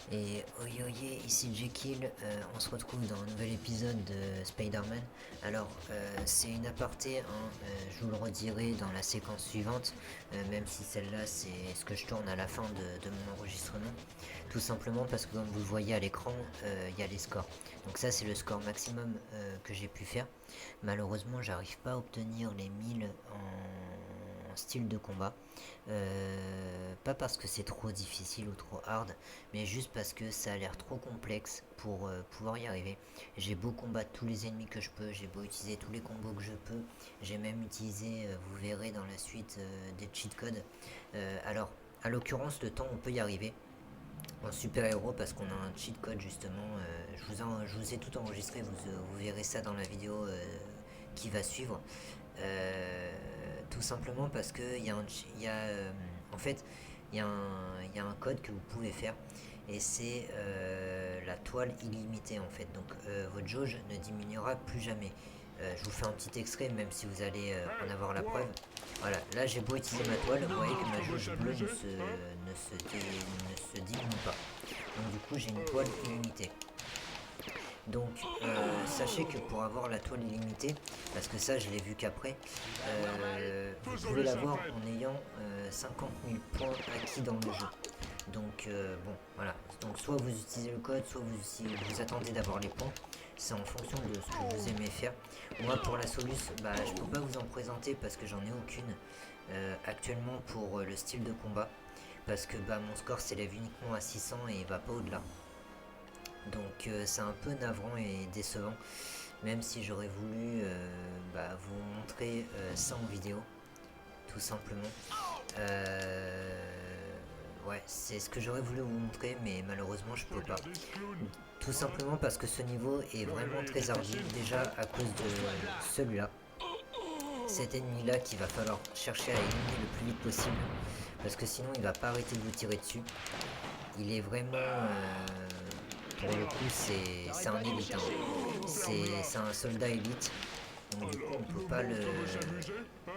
Et oye, ici Jekyll, on se retrouve dans un nouvel épisode de Spider-Man. Alors, c'est une aparté, hein, je vous le redirai dans la séquence suivante, même si celle-là c'est ce que je tourne à la fin de mon enregistrement. Tout simplement parce que comme vous le voyez à l'écran, il y a les scores. Donc ça c'est le score maximum que j'ai pu faire. Malheureusement, j'arrive pas à obtenir les 1000 en style de combat. Pas parce que c'est trop difficile ou trop hard, mais juste parce que ça a l'air trop complexe pour pouvoir y arriver. J'ai beau combattre tous les ennemis que je peux, j'ai beau utiliser tous les combos que je peux, j'ai même utilisé, vous verrez dans la suite, des cheat codes. Alors, à l'occurrence, le temps on peut y arriver en super héros parce qu'on a un cheat code justement. Je vous ai tout enregistré, vous verrez ça dans la vidéo qui va suivre. Tout simplement parce que en fait, il y a un code que vous pouvez faire et c'est la toile illimitée en fait. Donc votre jauge ne diminuera plus jamais. Je vous fais un petit extrait même si vous allez en avoir la preuve. Voilà, là j'ai beau utiliser ma toile, vous voyez que ma jauge bleue ne se diminue pas. Donc du coup j'ai une toile illimitée. Donc sachez que pour avoir la toile illimitée, parce que ça je l'ai vu qu'après, vous pouvez l'avoir en ayant 50 000 points acquis dans le jeu. Donc bon voilà, donc soit vous utilisez le code, soit vous attendez d'avoir les points. C'est en fonction de ce que vous aimez faire. Moi pour la Solus, bah, je peux pas vous en présenter parce que j'en ai aucune actuellement pour le style de combat. Parce que bah, mon score s'élève uniquement à 600 et il va pas au-delà. Donc c'est un peu navrant et décevant, même si j'aurais voulu bah, vous montrer ça en vidéo, tout simplement. Ouais, c'est ce que j'aurais voulu vous montrer, mais malheureusement je peux pas. Tout simplement parce que ce niveau est vraiment très ardu, déjà à cause de celui-là. Cet ennemi-là qu'il va falloir chercher à éliminer le plus vite possible, parce que sinon il va pas arrêter de vous tirer dessus. Il est vraiment... pour le coup, c'est un élite. Hein. C'est un soldat élite. Donc du coup, on peut pas le...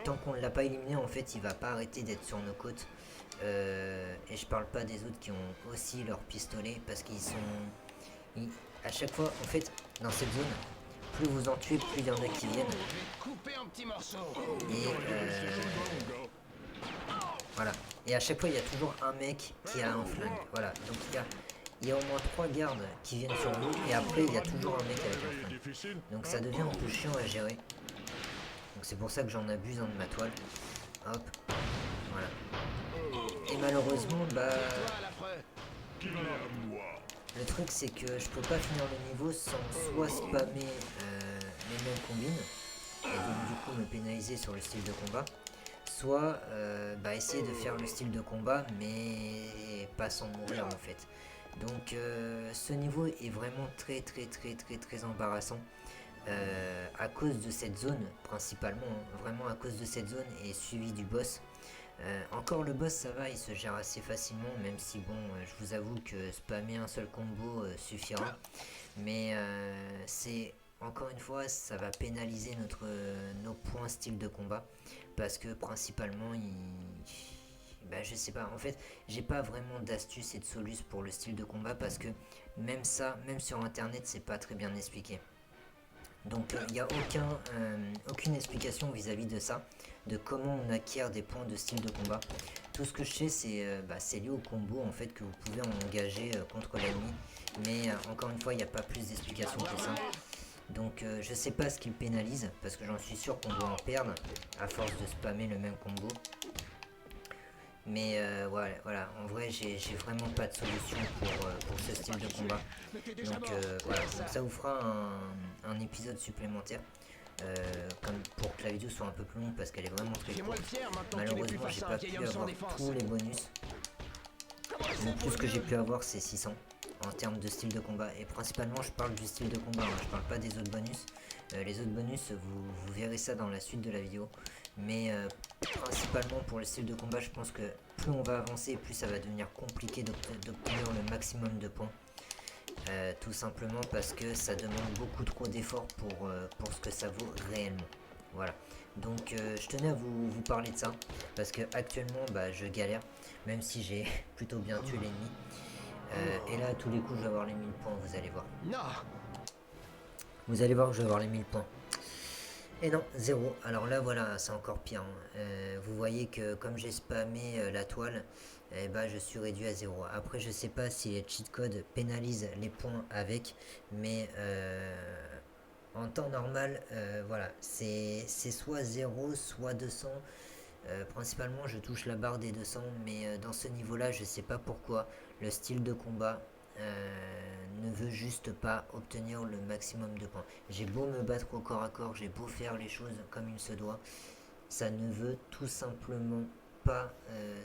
Tant qu'on ne l'a pas éliminé, en fait, il va pas arrêter d'être sur nos côtes. Et je parle pas des autres qui ont aussi leur pistolet, parce qu'ils sont... à chaque fois, en fait, dans cette zone, plus vous en tuez, plus il y en a qui viennent. Et voilà. Et à chaque fois, il y a toujours un mec qui a un flingue. Voilà. Donc il y a au moins 3 gardes qui viennent sur vous. Et après, il y a toujours un mec avec un flingue. Donc ça devient un peu chiant à gérer. Donc c'est pour ça que j'en abuse de ma toile. Hop. Voilà. Et malheureusement, bah... Le truc, c'est que je peux pas finir le niveau sans soit spammer les mêmes combines. Et donc du coup me pénaliser sur le style de combat, soit bah, essayer de faire le style de combat mais pas sans mourir en fait. Donc ce niveau est vraiment très embarrassant à cause de cette zone principalement, hein, vraiment à cause de cette zone et suivi du boss. Encore le boss ça va, il se gère assez facilement, même si bon je vous avoue que spammer un seul combo suffira, mais c'est encore une fois ça va pénaliser nos points style de combat parce que principalement bah, je sais pas, en fait j'ai pas vraiment d'astuce et de soluce pour le style de combat parce que même ça, même sur internet c'est pas très bien expliqué. Donc il n'y a aucune explication vis-à-vis de ça, de comment on acquiert des points de style de combat. Tout ce que je sais c'est lié au combo en fait que vous pouvez engager contre l'ennemi. Mais encore une fois il n'y a pas plus d'explication que ça. Donc je sais pas ce qu'il pénalise parce que j'en suis sûr qu'on doit en perdre à force de spammer le même combo. Mais voilà, en vrai j'ai vraiment pas de solution pour ce style de combat. Donc voilà, donc ça vous fera un épisode supplémentaire. Comme pour que la vidéo soit un peu plus longue parce qu'elle est vraiment très courte. Malheureusement j'ai pas pu avoir tous les bonus. Donc tout ce que j'ai pu avoir c'est 600 en termes de style de combat. Et principalement je parle du style de combat, hein, je parle pas des autres bonus. Les autres bonus vous verrez ça dans la suite de la vidéo. Mais principalement pour le style de combat je pense que plus on va avancer plus ça va devenir compliqué d'obtenir le maximum de points. Tout simplement parce que ça demande beaucoup trop d'efforts pour ce que ça vaut réellement. Voilà. Donc je tenais à vous parler de ça parce que actuellement bah, je galère même si j'ai plutôt bien tué l'ennemi. Et là, à tous les coups, je vais avoir les 1000 points, vous allez voir. Non. Vous allez voir que je vais avoir les 1000 points. Et non, 0. Alors là, voilà, c'est encore pire. Vous voyez que comme j'ai spammé la toile, eh ben, je suis réduit à 0. Après, je sais pas si les cheat codes pénalisent les points avec, mais en temps normal, voilà, c'est soit 0, soit 200. Principalement, je touche la barre des 200, mais dans ce niveau-là, je sais pas pourquoi. Le style de combat ne veut juste pas obtenir le maximum de points. J'ai beau me battre au corps à corps, j'ai beau faire les choses comme il se doit, ça ne veut tout simplement pas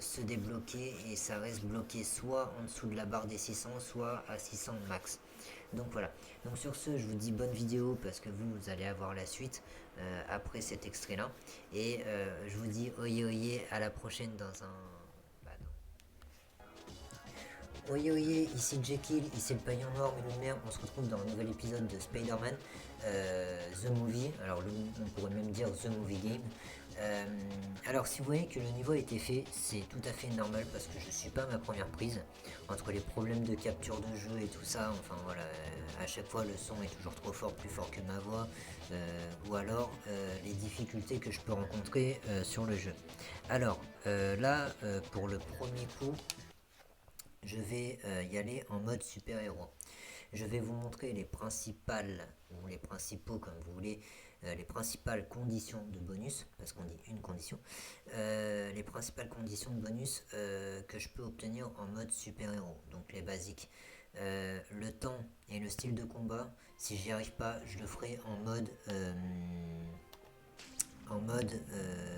se débloquer et ça reste bloqué soit en dessous de la barre des 600, soit à 600 max. Donc voilà. Donc sur ce, je vous dis bonne vidéo parce que vous allez avoir la suite après cet extrait là. Et je vous dis oye oye, à la prochaine dans un... Oye oye, ici Jekyll, ici le paillon noir, mes lumières, on se retrouve dans un nouvel épisode de Spider-Man, The Movie, alors on pourrait même dire The Movie Game. Alors si vous voyez que le niveau a été fait, c'est tout à fait normal parce que je suis pas à ma première prise, entre les problèmes de capture de jeu et tout ça, enfin voilà, à chaque fois le son est toujours trop fort, plus fort que ma voix, ou alors les difficultés que je peux rencontrer sur le jeu. Alors là, pour le premier coup, je vais y aller en mode super-héros. Je vais vous montrer les principales, ou les principaux comme vous voulez, les principales conditions de bonus, parce qu'on dit une condition, les principales conditions de bonus que je peux obtenir en mode super-héros, donc les basiques. Le temps et le style de combat, si j'y arrive pas, je le ferai en mode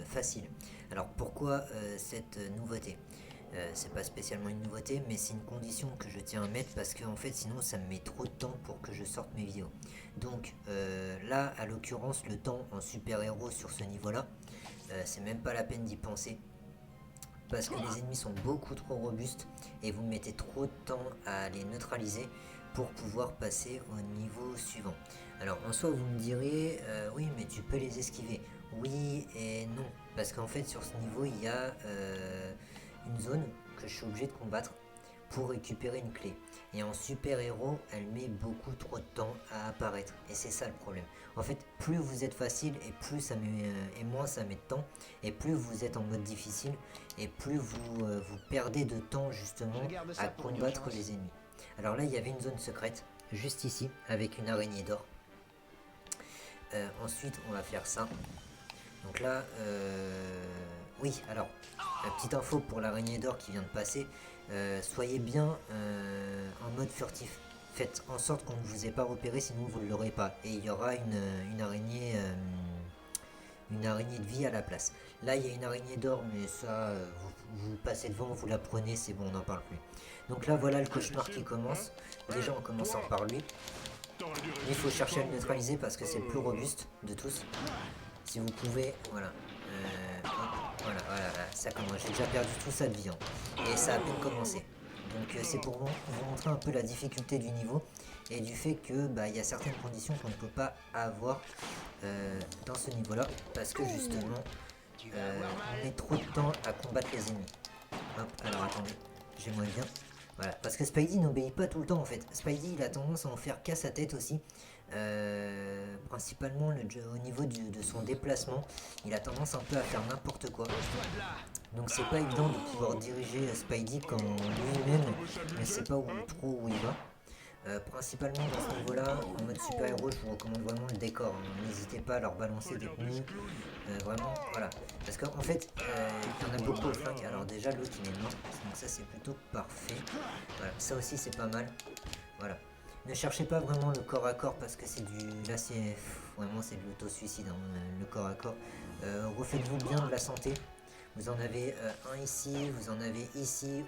facile. Alors pourquoi cette nouveauté? C'est pas spécialement une nouveauté, mais c'est une condition que je tiens à mettre parce que en fait sinon ça me met trop de temps pour que je sorte mes vidéos. Donc là, à l'occurrence, le temps en super héros sur ce niveau là, c'est même pas la peine d'y penser parce que les ennemis sont beaucoup trop robustes et vous mettez trop de temps à les neutraliser pour pouvoir passer au niveau suivant. Alors en soi vous me direz oui mais tu peux les esquiver. Oui et non, parce qu'en fait sur ce niveau il y a une zone que je suis obligé de combattre pour récupérer une clé. Et en super héros, elle met beaucoup trop de temps à apparaître. Et c'est ça le problème. En fait, plus vous êtes facile et plus ça met, et moins ça met de temps, et plus vous êtes en mode difficile, et plus vous perdez de temps justement à combattre les ennemis. Alors là, il y avait une zone secrète, juste ici, avec une araignée d'or. Ensuite, on va faire ça. Donc là, oui, alors, petite info pour l'araignée d'or qui vient de passer, soyez bien en mode furtif. Faites en sorte qu'on ne vous ait pas repéré, sinon vous ne l'aurez pas. Et il y aura une araignée de vie à la place. Là, il y a une araignée d'or, mais ça, vous passez devant, vous la prenez, c'est bon, on n'en parle plus. Donc là, voilà le cauchemar qui commence. Déjà en commençant par lui. Il faut chercher à le neutraliser parce que c'est le plus robuste de tous. Si vous pouvez, voilà. Voilà, ça commence. J'ai déjà perdu tout ça de vie. Et ça a à peine commencé. Donc c'est pour vous montrer un peu la difficulté du niveau et du fait que il y a certaines conditions qu'on ne peut pas avoir dans ce niveau-là parce que justement on met trop de temps à combattre les ennemis. Hop, alors attendez, j'ai moins bien. Voilà, parce que Spidey n'obéit pas tout le temps en fait. Spidey il a tendance à en faire qu'à sa tête aussi. Principalement au niveau de son déplacement, il a tendance un peu à faire n'importe quoi. Donc c'est pas évident de pouvoir diriger Spidey quand lui-même ne sait pas trop où il va. Principalement dans ce niveau-là, en mode super héros, je vous recommande vraiment le décor. N'hésitez pas à leur balancer des pneus. Vraiment, voilà. Parce qu'en fait, il y en a beaucoup au flingue. Alors déjà, l'autre il est mort. Donc ça, c'est plutôt parfait. Voilà, ça aussi, c'est pas mal. Voilà. Ne cherchez pas vraiment le corps à corps parce que c'est du... Là, c'est... Vraiment, c'est de l'auto-suicide, le corps à corps. Refaites-vous bien de la santé. Vous en avez un ici, vous en avez ici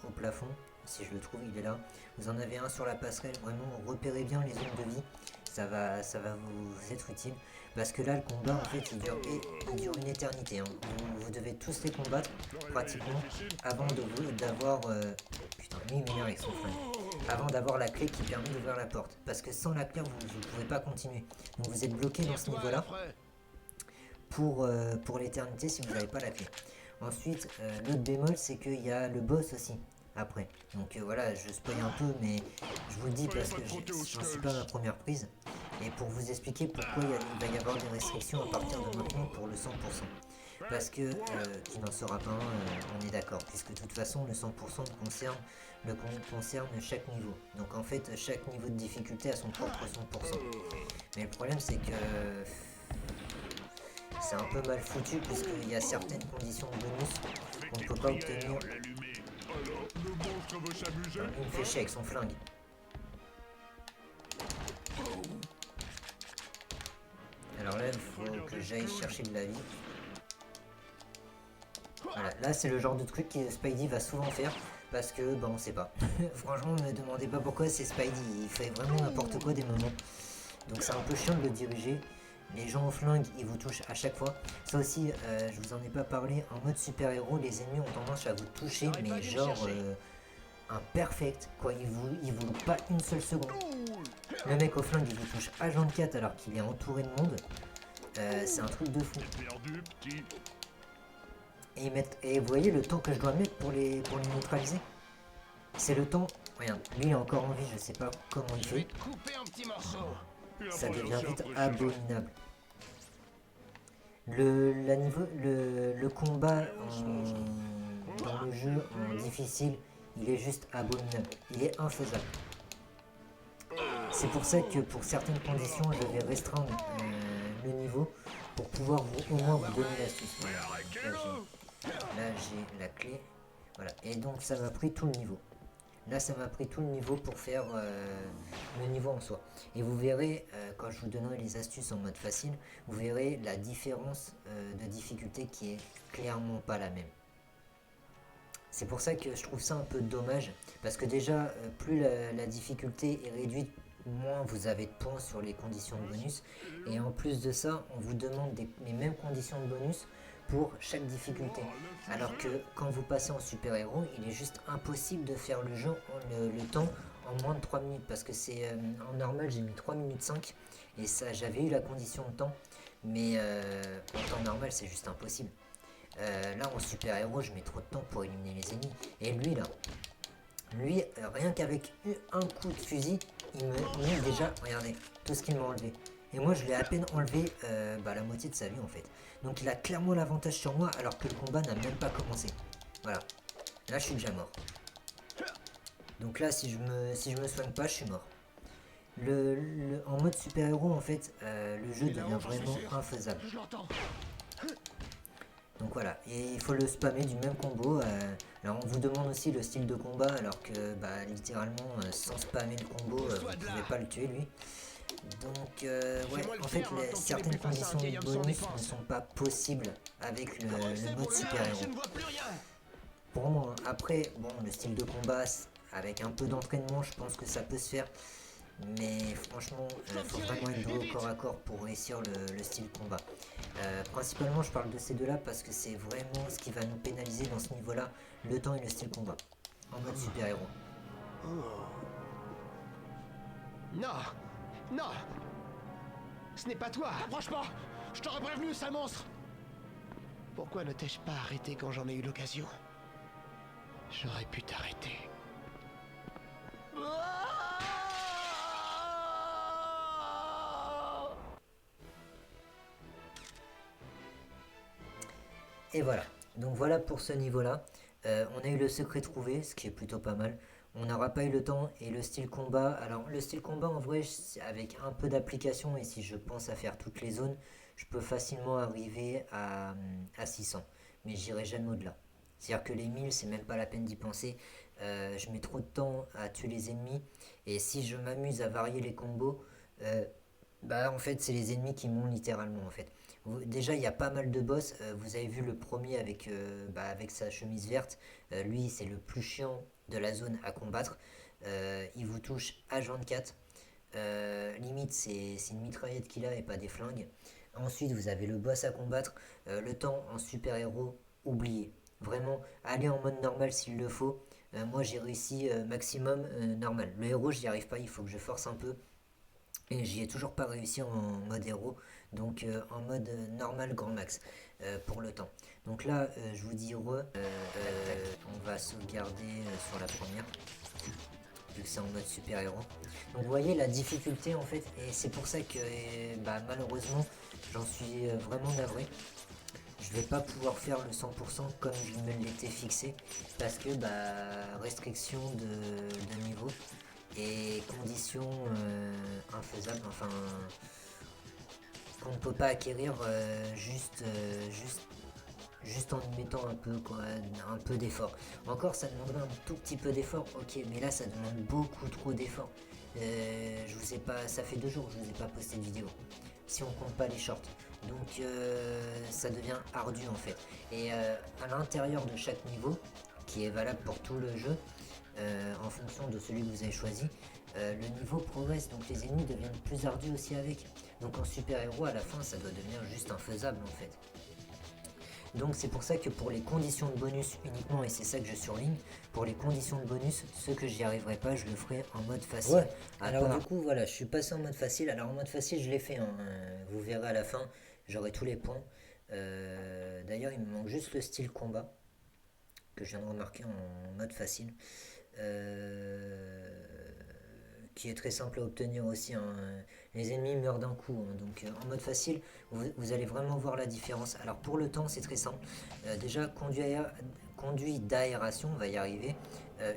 au plafond. Si je le trouve, il est là. Vous en avez un sur la passerelle. Vraiment, repérez bien les zones de vie. Ça va vous être utile. Parce que là, le combat, en fait, il dure une éternité. Vous devez tous les combattre, pratiquement, avant d'avoir... putain, lui, il m'énerve avec son flingue. Avant d'avoir la clé qui permet d'ouvrir la porte. Parce que sans la clé, vous ne pouvez pas continuer. Donc vous êtes bloqué dans ce niveau-là pour l'éternité si vous n'avez pas la clé. Ensuite, l'autre bémol, c'est qu'il y a le boss aussi. après. Donc voilà, je spoil un peu, mais je vous le dis parce que j'en suis pas à ma première prise. Et pour vous expliquer pourquoi il va y avoir des restrictions à partir de maintenant pour le 100%. Parce que qui n'en sera pas un, on est d'accord, puisque de toute façon le 100% concerne chaque niveau. Donc en fait, chaque niveau de difficulté a son propre 100%. Mais le problème c'est que c'est un peu mal foutu puisqu'il y a certaines conditions de bonus qu'on ne peut pas obtenir. Il me fait chier avec son flingue. Alors là, il faut que j'aille chercher de la vie. Voilà, là c'est le genre de truc que Spidey va souvent faire parce que, on sait pas. Franchement, ne me demandez pas pourquoi, c'est Spidey, il fait vraiment n'importe quoi des moments. Donc c'est un peu chiant de le diriger. Les gens au flingue, ils vous touchent à chaque fois. Ça aussi, je vous en ai pas parlé, en mode super-héros, les ennemis ont tendance à vous toucher, mais genre un perfect, quoi, ils vous loupent pas une seule seconde. Le mec au flingue, il vous touche H24 alors qu'il est entouré de monde. C'est un truc de fou. Et vous voyez le temps que je dois mettre pour les neutraliser? C'est le temps. Regarde, lui il est encore en vie, je sais pas comment il fait. Ça devient vite abominable. Le combat dans le jeu en difficile, il est juste abominable. Il est infaisable. C'est pour ça que pour certaines conditions, je vais restreindre le niveau pour pouvoir au moins vous donner l'astuce. Là j'ai la clé. Voilà. Et donc ça m'a pris tout le niveau. Là ça m'a pris tout le niveau pour faire le niveau en soi. Et vous verrez, quand je vous donnerai les astuces en mode facile, vous verrez la différence de difficulté qui est clairement pas la même. C'est pour ça que je trouve ça un peu dommage. Parce que déjà, plus la difficulté est réduite, moins vous avez de points sur les conditions de bonus. Et en plus de ça, on vous demande les mêmes conditions de bonus pour chaque difficulté. Alors que quand vous passez en super-héros, il est juste impossible de faire le jeu le temps en moins de 3 minutes. Parce que c'est en normal, j'ai mis 3 minutes 5. Et ça, j'avais eu la condition de temps. Mais en temps normal, c'est juste impossible. Là, en super-héros, je mets trop de temps pour éliminer les ennemis. Et lui, rien qu'avec un coup de fusil, il me met déjà, regardez, tout ce qu'il m'a enlevé. Et moi, je l'ai à peine enlevé la moitié de sa vie, en fait. Donc, il a clairement l'avantage sur moi, alors que le combat n'a même pas commencé. Voilà. Là, je suis déjà mort. Donc là, si je me soigne pas, je suis mort. En mode super-héros, en fait, le jeu devient vraiment infaisable. Donc voilà, et il faut le spammer du même combo. Alors on vous demande aussi le style de combat, alors que littéralement sans spammer le combo, vous ne pouvez pas le tuer lui. Donc ouais, en fait certaines conditions de bonus ne sont pas possibles avec le mode super-héros. Pour moi, après, le style de combat, avec un peu d'entraînement, je pense que ça peut se faire. Mais franchement, il faut vraiment être au corps à corps pour réussir le style combat. Principalement, je parle de ces deux-là parce que c'est vraiment ce qui va nous pénaliser dans ce niveau-là, le temps et le style combat, en mode super-héros. Non, non, ce n'est pas toi. Approche pas. Je t'aurais prévenu, sale monstre. Pourquoi ne t'ai-je pas arrêté quand j'en ai eu l'occasion? J'aurais pu t'arrêter. Et voilà, donc voilà pour ce niveau-là. On a eu le secret trouvé, ce qui est plutôt pas mal. On n'aura pas eu le temps et le style combat. Alors le style combat en vrai, avec un peu d'application et si je pense à faire toutes les zones, je peux facilement arriver à 600. Mais j'irai jamais au-delà. C'est-à-dire que les 1000, c'est même pas la peine d'y penser. Je mets trop de temps à tuer les ennemis. Et si je m'amuse à varier les combos, en fait c'est les ennemis qui m'ont littéralement en fait. Déjà il y a pas mal de boss, vous avez vu le premier avec sa chemise verte, lui c'est le plus chiant de la zone à combattre, il vous touche H24, limite c'est une mitraillette qu'il a et pas des flingues. Ensuite vous avez le boss à combattre, le temps en super héros, oubliez, vraiment allez en mode normal s'il le faut. Moi j'ai réussi maximum normal, le héros j'y arrive pas, il faut que je force un peu. Et j'y ai toujours pas réussi en mode héros, donc en mode normal grand max pour le temps. Donc là, je vous dis on va sauvegarder sur la première, vu que c'est en mode super héros. Donc vous voyez la difficulté en fait, et c'est pour ça que bah, malheureusement j'en suis vraiment navré. Je vais pas pouvoir faire le 100% comme je me l'étais fixé, parce que bah, restriction de niveau et conditions infaisables, enfin qu'on ne peut pas acquérir juste en y mettant un peu quoi, un peu d'effort. Encore ça demanderait un tout petit peu d'effort, ok, mais là ça demande beaucoup trop d'effort. Je vous ai pas, ça fait 2 jours que je vous ai pas posté de vidéo. Si on compte pas les shorts. Donc ça devient ardu en fait. Et à l'intérieur de chaque niveau, qui est valable pour tout le jeu, en fonction de celui que vous avez choisi, le niveau progresse, donc les ennemis deviennent plus ardus aussi avec. Donc en super héros à la fin ça doit devenir juste infaisable en fait. Donc c'est pour ça que pour les conditions de bonus uniquement, et c'est ça que je surligne, pour les conditions de bonus, ce que j'y arriverai pas, je le ferai en mode facile. Ouais, alors du coup voilà, je suis passé en mode facile. Alors en mode facile je l'ai fait, hein. Vous verrez à la fin, j'aurai tous les points. D'ailleurs il me manque juste le style combat, que je viens de remarquer en mode facile. Qui est très simple à obtenir aussi, hein. Les ennemis meurent d'un coup, hein. Donc en mode facile, vous allez vraiment voir la différence. Alors pour le temps, c'est très simple. Déjà, conduit d'aération, on va y arriver.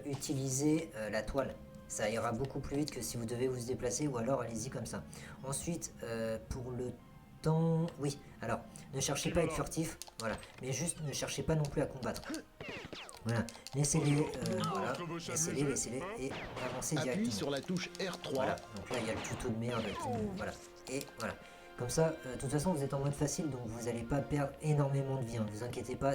Utilisez la toile. Ça ira beaucoup plus vite que si vous devez vous déplacer, ou alors allez-y comme ça. Ensuite, pour le temps... Oui, alors, ne cherchez pas à être furtif, voilà. Mais juste, ne cherchez pas non plus à combattre. Voilà, laissez-les, voilà, laissez-les, et avancez Appuie directement. sur la touche R3. Voilà, donc là il y a le tuto de merde voilà, et voilà. Comme ça, de toute façon vous êtes en mode facile, donc vous n'allez pas perdre énormément de vie, hein. Ne vous inquiétez pas,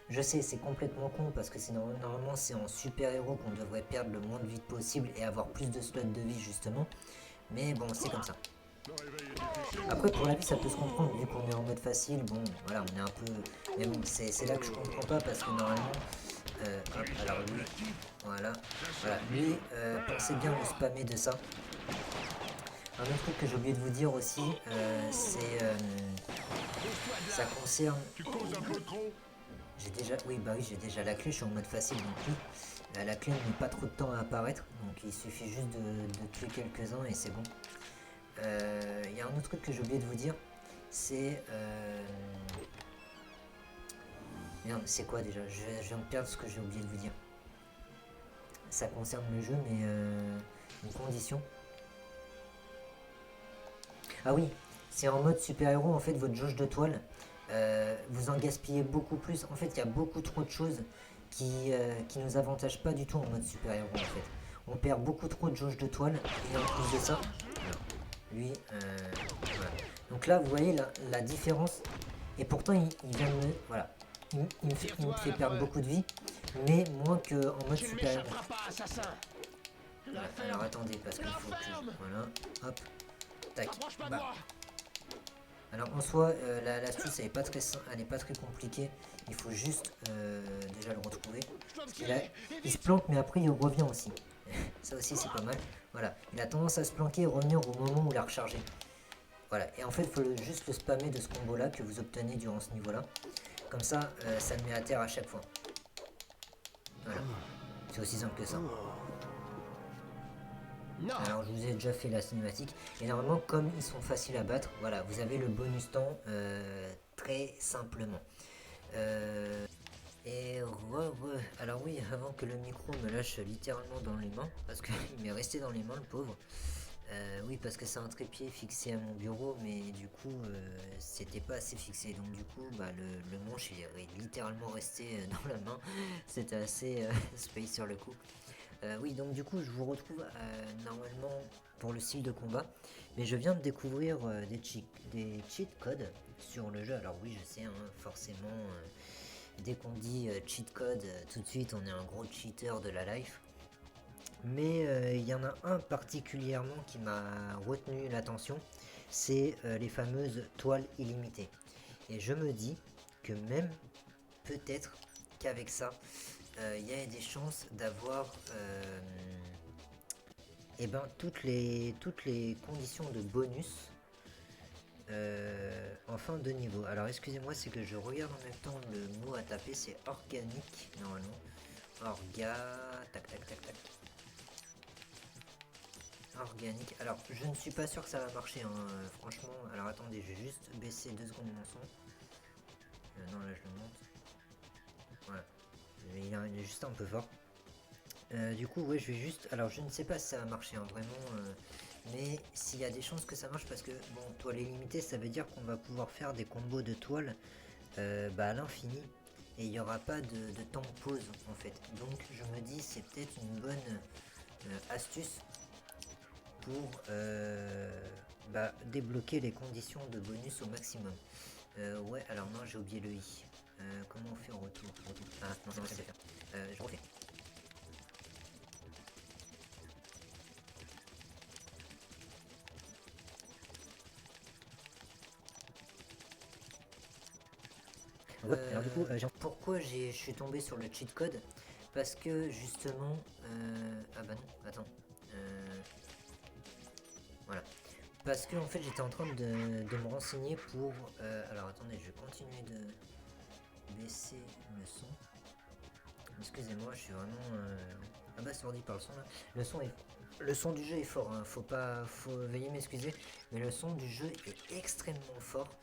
je sais c'est complètement con, parce que normalement c'est en super héros qu'on devrait perdre le moins de vie possible et avoir plus de slots de vie justement. Mais bon, c'est comme ça. Après pour la vie ça peut se comprendre, vu qu'on est en mode facile, bon voilà, on est un peu... Mais bon, c'est là que je comprends pas, parce que normalement... hop, alors lui, voilà, lui, pensez bien vous spammer de ça. Un autre truc que j'ai oublié de vous dire aussi, ça concerne... J'ai déjà la clé, je suis en mode facile, donc oui, la clé ne met pas trop de temps à apparaître, donc il suffit juste de tuer quelques-uns et c'est bon. Il y a un autre truc que j'ai oublié de vous dire, c'est... Merde, c'est quoi déjà? Je viens de perdre ce que j'ai oublié de vous dire. Ça concerne le jeu, mais une condition. Ah oui, c'est en mode super-héros, en fait, votre jauge de toile, vous en gaspillez beaucoup plus. En fait, il y a beaucoup trop de choses qui nous avantagent pas du tout en mode super-héros, en fait. On perd beaucoup trop de jauge de toile, et en plus de ça, lui, voilà. Donc là, vous voyez la différence, et pourtant, il vient de me... Voilà. Il me fait perdre beaucoup de vie, mais moins qu'en mode super-héros. Voilà, alors attendez, parce qu'il faut que... Voilà, hop, tac, bah. Alors en soi, l'astuce elle est pas très compliquée, il faut juste déjà le retrouver. Il se planque, mais après il revient aussi. Ça aussi c'est pas mal. Voilà, il a tendance à se planquer et revenir au moment où il a rechargé. Voilà, et en fait il faut juste le spammer de ce combo là que vous obtenez durant ce niveau là. Comme ça, ça le met à terre à chaque fois. Voilà, c'est aussi simple que ça. Alors je vous ai déjà fait la cinématique, et normalement comme ils sont faciles à battre, voilà, vous avez le bonus temps très simplement. Alors oui, avant que le micro me lâche littéralement dans les mains, parce qu'il m'est resté dans les mains le pauvre. Oui, parce que c'est un trépied fixé à mon bureau, mais du coup c'était pas assez fixé, donc du coup bah, le manche il est littéralement resté dans la main. C'était assez space sur le coup. Oui, donc du coup je vous retrouve normalement pour le style de combat, mais je viens de découvrir des cheat codes sur le jeu. Alors oui, je sais, hein, forcément dès qu'on dit cheat code, tout de suite on est un gros cheater de la life. Mais il y en a un particulièrement qui m'a retenu l'attention, c'est les fameuses toiles illimitées. Et je me dis que même peut-être qu'avec ça, il y a des chances d'avoir et ben toutes les conditions de bonus en fin de niveau. Alors excusez-moi, c'est que je regarde en même temps le mot à taper, c'est organique normalement. Orga, tac tac tac tac. Organique. Alors je ne suis pas sûr que ça va marcher, hein, franchement. Alors attendez, je vais juste baisser 2 secondes mon son. Non là je le monte. Voilà. Il est juste un peu fort. Du coup, ouais, je vais juste. Alors, je ne sais pas si ça va marcher, hein, vraiment. Mais s'il y a des chances que ça marche, parce que bon, toile illimitée, ça veut dire qu'on va pouvoir faire des combos de toiles à l'infini. Et il n'y aura pas de temps de pause en fait. Donc, je me dis, c'est peut-être une bonne astuce pour débloquer les conditions de bonus au maximum. Ouais, alors non, j'ai oublié le i. Comment on fait en retour? Ah, non, c'est faire. Je refais. Alors du coup, pourquoi je suis tombé sur le cheat code? Parce que justement, ah bah non, attends, voilà, parce que en fait j'étais en train de me renseigner pour, alors attendez, je vais continuer de baisser le son. Excusez-moi, je suis vraiment abasourdi par le son là. Le son du jeu est fort, hein. Faut veuillez m'excuser, mais le son du jeu est extrêmement fort.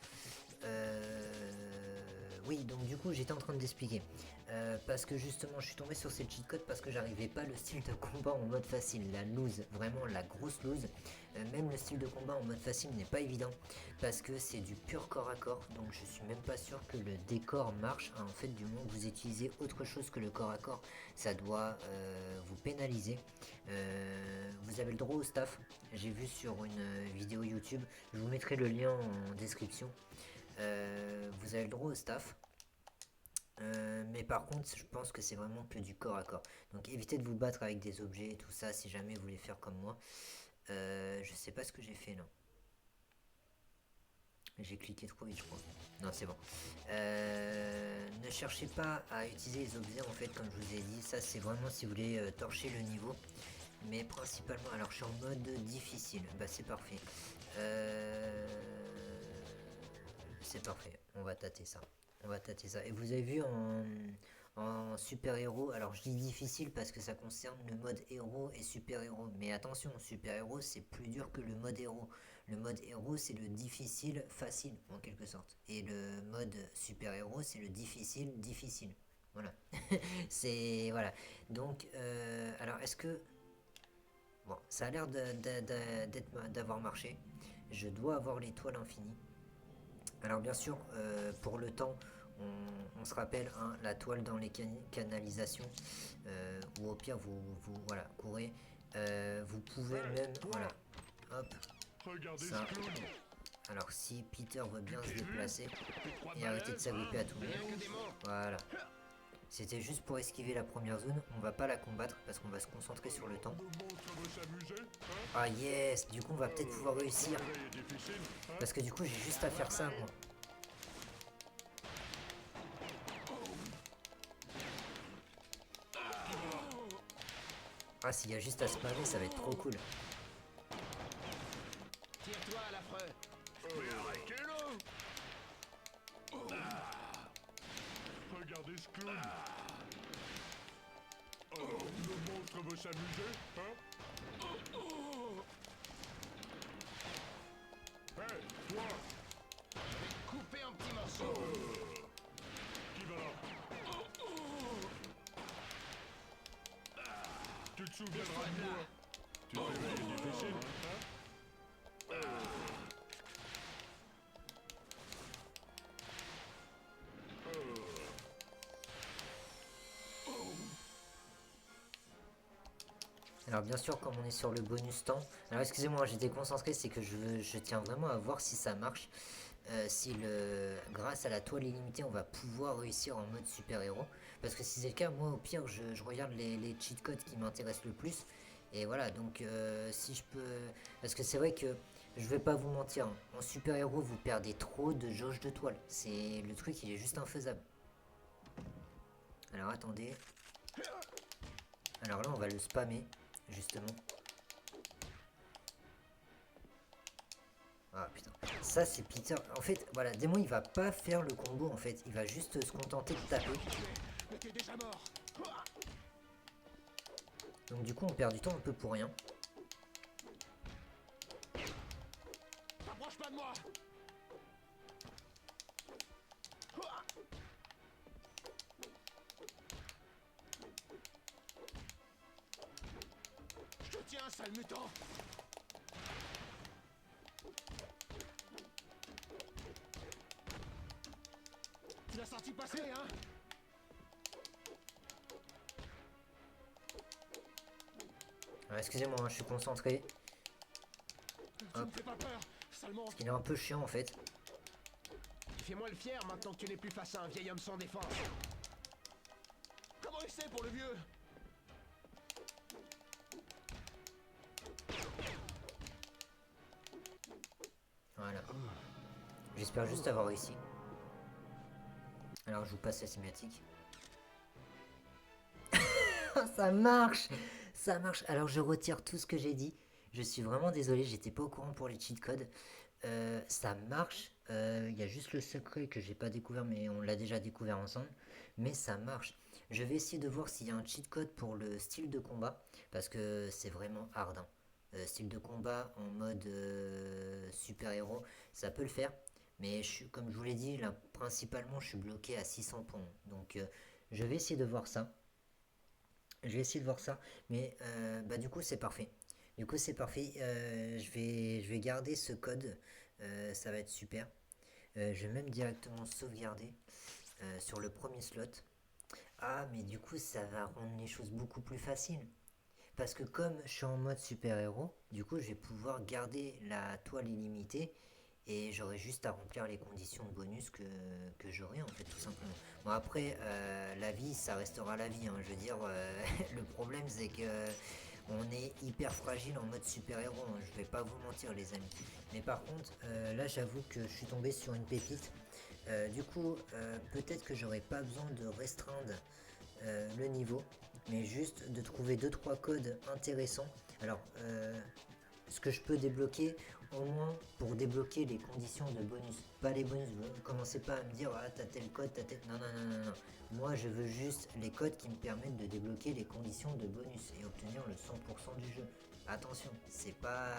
Oui, donc du coup j'étais en train de t'expliquer. Parce que justement je suis tombé sur ces cheat codes parce que j'arrivais pas le style de combat en mode facile, la loose, vraiment la grosse loose. Même le style de combat en mode facile n'est pas évident parce que c'est du pur corps à corps, donc je suis même pas sûr que le décor marche. En fait, du moment que vous utilisez autre chose que le corps à corps, ça doit vous pénaliser. Vous avez le droit au staff, j'ai vu sur une vidéo YouTube, je vous mettrai le lien en description. Vous avez le droit au staff. Mais par contre, je pense que c'est vraiment que du corps à corps. Donc évitez de vous battre avec des objets et tout ça si jamais vous voulez faire comme moi. Je sais pas ce que j'ai fait là. J'ai cliqué trop vite, je crois. Non, c'est bon. Ne cherchez pas à utiliser les objets en fait, comme je vous ai dit. Ça, c'est vraiment si vous voulez torcher le niveau. Mais principalement, alors je suis en mode difficile. Bah, c'est parfait. C'est parfait. On va tâter ça. On va tâter ça. Et vous avez vu en super-héros, alors je dis difficile parce que ça concerne le mode héros et super-héros. Mais attention, super-héros c'est plus dur que le mode héros. Le mode héros c'est le difficile facile en quelque sorte. Et le mode super-héros c'est le difficile difficile. Voilà. C'est. Voilà. Donc, alors est-ce que. Bon, ça a l'air d'avoir marché. Je dois avoir l'étoile infinie. Alors bien sûr, pour le temps, on se rappelle hein, la toile dans les canalisations, ou au pire vous voilà, courez. Vous pouvez même, voilà, hop, ça. Alors si Peter veut bien se déplacer et arrêter de s'agripper à tout le monde, voilà. C'était juste pour esquiver la première zone, on va pas la combattre parce qu'on va se concentrer sur le temps. Ah yes, du coup on va peut-être pouvoir réussir. Parce que du coup j'ai juste à faire ça moi. Ah s'il y a juste à spammer ça va être trop cool. Tire-toi à l'affreux. Mais arrêtez-le. Regardez ce clown. Le monstre veut s'amuser, hein? Hey, toi! Je vais te couper en petits morceaux. Qui va là? Tu te souviendras de moi? Tu fais rien de difficile, hein? Alors bien sûr comme on est sur le bonus temps, alors excusez-moi j'étais concentré, c'est que je tiens vraiment à voir si ça marche, si grâce à la toile illimitée on va pouvoir réussir en mode super héros, parce que si c'est le cas, moi au pire je regarde les cheat codes qui m'intéressent le plus, et voilà donc si je peux, parce que c'est vrai que je vais pas vous mentir, hein, en super héros vous perdez trop de jauge de toile, c'est le truc il est juste infaisable. Alors attendez, alors là on va le spammer. Justement. Ah putain. Ça c'est Peter. En fait, voilà, Démon il va pas faire le combo en fait. Il va juste se contenter de taper. Mais t'es déjà mort. Donc du coup on perd du temps un peu pour rien. T'approches pas de moi. Je te tiens, sale mutant. Tu l'as senti passer, hein? Ah, excusez-moi, hein, je suis concentré. Tu me fais pas peur, sale monstre. Il est un peu chiant en fait. Fais-moi le fier maintenant que tu n'es plus face à un vieil homme sans défense. Comment il sait pour le vieux? Voilà. J'espère juste avoir réussi. Alors je vous passe la cinématique. Ça marche! Ça marche. Alors je retire tout ce que j'ai dit. Je suis vraiment désolé, j'étais pas au courant pour les cheat codes. Ça marche. Il y a juste le secret que j'ai pas découvert, mais on l'a déjà découvert ensemble. Mais ça marche. Je vais essayer de voir s'il y a un cheat code pour le style de combat. Parce que c'est vraiment hard. Hein. Style de combat en mode super-héros, ça peut le faire. Mais comme je vous l'ai dit, là, principalement, je suis bloqué à 600 points. Donc, je vais essayer de voir ça. Je vais essayer de voir ça. Mais, bah, du coup, c'est parfait. Du coup, c'est parfait. Je vais garder ce code. Ça va être super. Je vais même directement sauvegarder sur le premier slot. Ah, mais du coup, ça va rendre les choses beaucoup plus faciles. Parce que comme je suis en mode super-héros, du coup, je vais pouvoir garder la toile illimitée et j'aurai juste à remplir les conditions de bonus que j'aurai, en fait, tout simplement. Bon, après, la vie, ça restera la vie. Hein. Je veux dire, le problème, c'est que on est hyper fragile en mode super-héros. Hein. Je vais pas vous mentir, les amis. Mais par contre, là, j'avoue que je suis tombé sur une pépite. Du coup, peut-être que j'aurais pas besoin de restreindre le niveau, mais juste de trouver 2-3 codes intéressants. Alors, ce que je peux débloquer, au moins pour débloquer les conditions de bonus. Pas les bonus, vous commencez pas à me dire, ah, t'as tel code, t'as tel... Non, non, non, non, non. Moi, je veux juste les codes qui me permettent de débloquer les conditions de bonus et obtenir le 100% du jeu. Attention, c'est pas...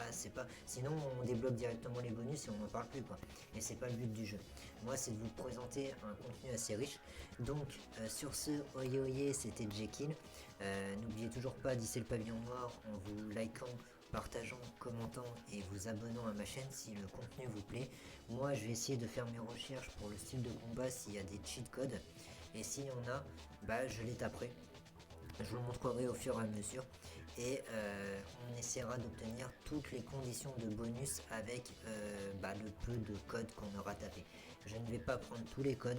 Sinon, on débloque directement les bonus et on n'en parle plus, quoi. Et c'est pas le but du jeu. Moi, c'est de vous présenter un contenu assez riche. Donc, sur ce, oye oye, c'était Jekyll. N'oubliez toujours pas d'hisser le pavillon noir en vous likant, partageant, commentant et vous abonnant à ma chaîne si le contenu vous plaît. Moi, je vais essayer de faire mes recherches pour le style de combat s'il y a des cheat codes. Et s'il y en a, bah, je les taperai. Je vous le montrerai au fur et à mesure. Et on essaiera d'obtenir toutes les conditions de bonus avec le peu de codes qu'on aura tapé. Je ne vais pas prendre tous les codes,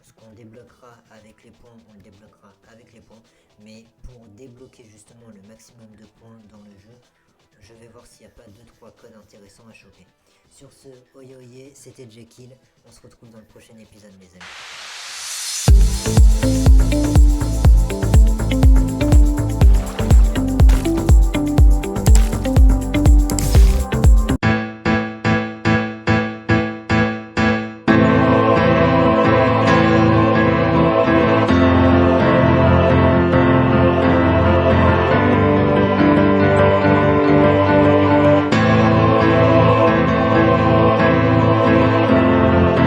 ce qu'on débloquera avec les points, on le débloquera avec les points. Mais pour débloquer justement le maximum de points dans le jeu, je vais voir s'il n'y a pas 2-3 codes intéressants à choper. Sur ce, oye oye, c'était Jekyll, on se retrouve dans le prochain épisode les amis.